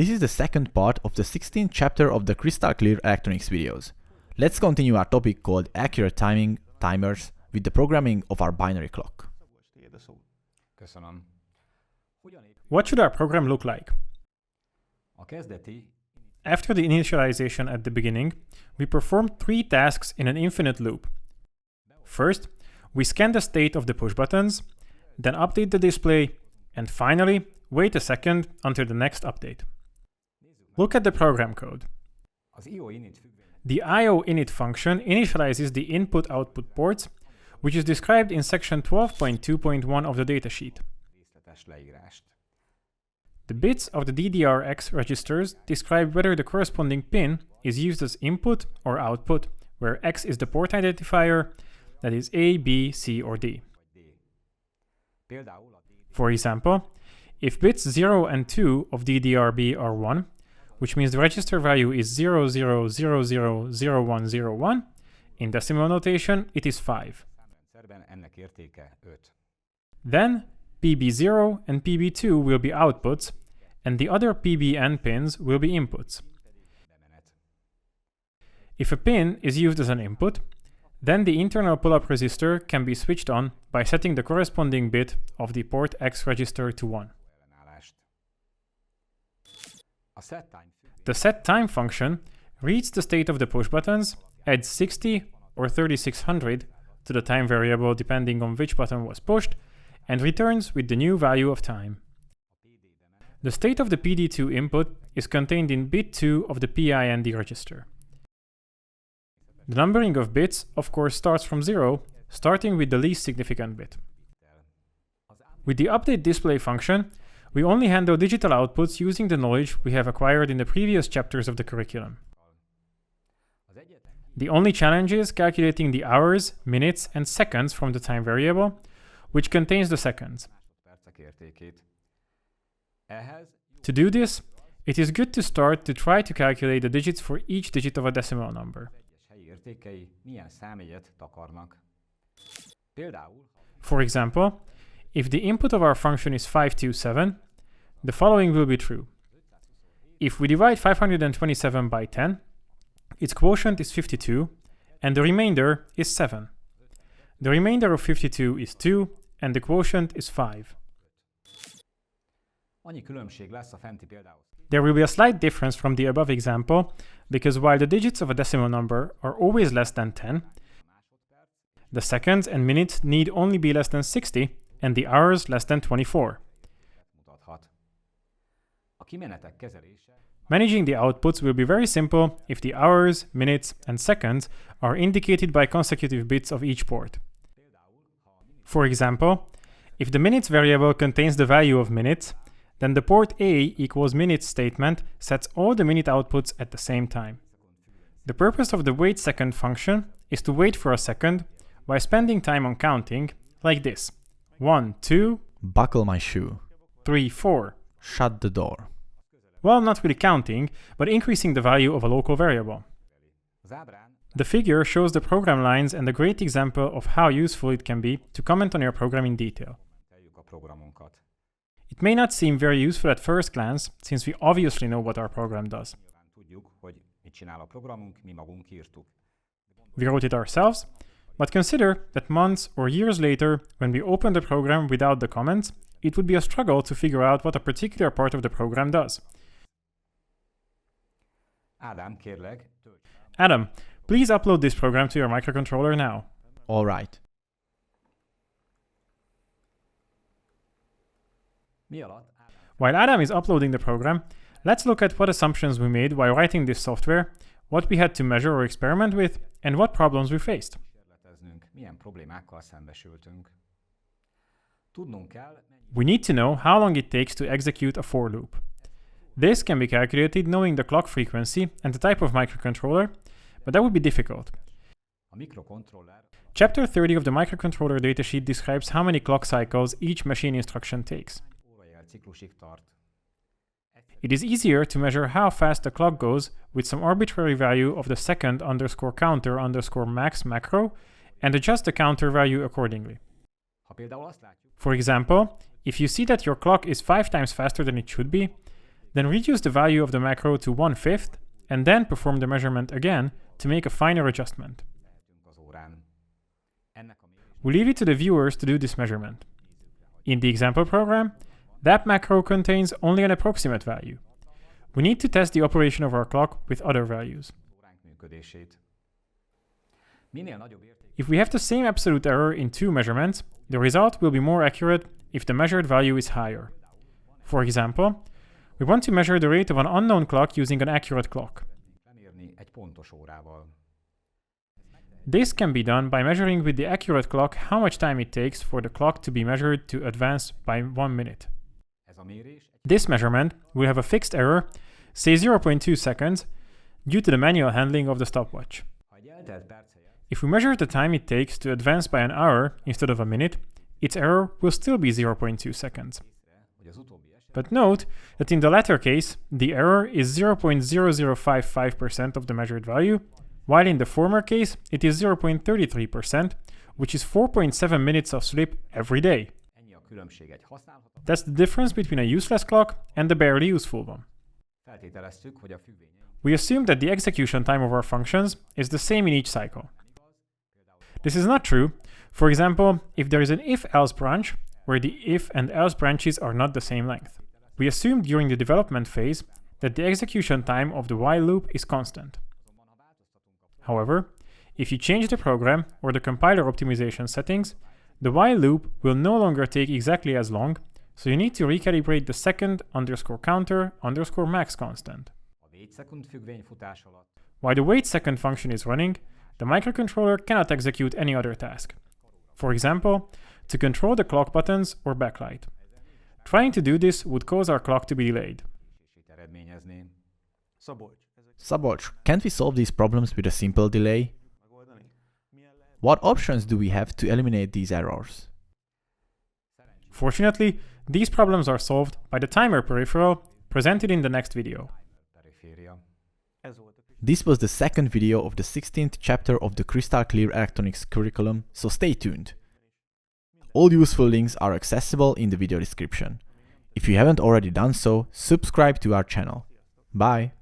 This is the second part of the 16th chapter of the Crystal Clear Electronics videos. Let's continue our topic called accurate timing timers with the programming of our binary clock. What should our program look like? After the initialization at the beginning, we perform 3 tasks in an infinite loop. First, we scan the state of the push buttons, then update the display, and finally, wait a second until the next update. Look at the program code. The IO_init function initializes the input-output ports, which is described in section 12.2.1 of the datasheet. The bits of the DDR-X registers describe whether the corresponding pin is used as input or output, where X is the port identifier, that is A, B, C, or D. For example, if bits 0 and 2 of DDR-B are 1, which means the register value is 00000101, in decimal notation it is 5. Then PB0 and PB2 will be outputs, and the other PBN pins will be inputs. If a pin is used as an input, then the internal pull-up resistor can be switched on by setting the corresponding bit of the port X register to 1. The setTime function reads the state of the push buttons, adds 60 or 3600 to the time variable depending on which button was pushed, and returns with the new value of time. The state of the PD2 input is contained in bit 2 of the PIND register. The numbering of bits, of course, starts from 0, starting with the least significant bit. With the update display function, we only handle digital outputs using the knowledge we have acquired in the previous chapters of the curriculum. The only challenge is calculating the hours, minutes, and seconds from the time variable, which contains the seconds. To do this, it is good to start to try to calculate the digits for each digit of a decimal number. For example, if the input of our function is 527, the following will be true. If we divide 527 by 10, its quotient is 52, and the remainder is 7. The remainder of 52 is 2, and the quotient is 5. There will be a slight difference from the above example, because while the digits of a decimal number are always less than 10, the seconds and minutes need only be less than 60, and the hours less than 24. Managing the outputs will be very simple if the hours, minutes, and seconds are indicated by consecutive bits of each port. For example, if the minutes variable contains the value of minutes, then the port A equals minutes statement sets all the minute outputs at the same time. The purpose of the wait second function is to wait for a second by spending time on counting, like this: 1, 2, Buckle my shoe. 3, 4. Shut the door. Well, not really counting, but increasing the value of a local variable. The figure shows the program lines and a great example of how useful it can be to comment on your program in detail. It may not seem very useful at first glance, since we obviously know what our program does. We wrote it ourselves, but consider that months or years later, when we open the program without the comments, it would be a struggle to figure out what a particular part of the program does. Adam, please upload this program to your microcontroller now. All right. While Adam is uploading the program, let's look at what assumptions we made while writing this software, what we had to measure or experiment with, and what problems we faced. We need to know how long it takes to execute a for loop. This can be calculated knowing the clock frequency and the type of microcontroller, but that would be difficult. Chapter 30 of the microcontroller datasheet describes how many clock cycles each machine instruction takes. It is easier to measure how fast the clock goes with some arbitrary value of the second_counter_max macro and adjust the counter value accordingly. For example, if you see that your clock is 5 times faster than it should be, then reduce the value of the macro to 1/5 and then perform the measurement again to make a finer adjustment. We leave it to the viewers to do this measurement. In the example program, that macro contains only an approximate value. We need to test the operation of our clock with other values. If we have the same absolute error in two measurements, the result will be more accurate if the measured value is higher. For example, we want to measure the rate of an unknown clock using an accurate clock. This can be done by measuring with the accurate clock how much time it takes for the clock to be measured to advance by 1 minute. This measurement will have a fixed error, say 0.2 seconds, due to the manual handling of the stopwatch. If we measure the time it takes to advance by an hour instead of a minute, its error will still be 0.2 seconds. But note that in the latter case, the error is 0.0055% of the measured value, while in the former case, it is 0.33%, which is 4.7 minutes of sleep every day. That's the difference between a useless clock and a barely useful one. We assume that the execution time of our functions is the same in each cycle. This is not true. For example, if there is an if-else branch, where the if and else branches are not the same length. We assume during the development phase that the execution time of the while loop is constant. However, if you change the program or the compiler optimization settings, the while loop will no longer take exactly as long, so you need to recalibrate the second_counter_max constant. While the wait second function is running, the microcontroller cannot execute any other task. For example, to control the clock buttons or backlight. Trying to do this would cause our clock to be delayed. Szabolcs, can't we solve these problems with a simple delay? What options do we have to eliminate these errors? Fortunately, these problems are solved by the timer peripheral presented in the next video. This was the second video of the 16th chapter of the Crystal Clear Electronics curriculum, so stay tuned. All useful links are accessible in the video description. If you haven't already done so, subscribe to our channel. Bye!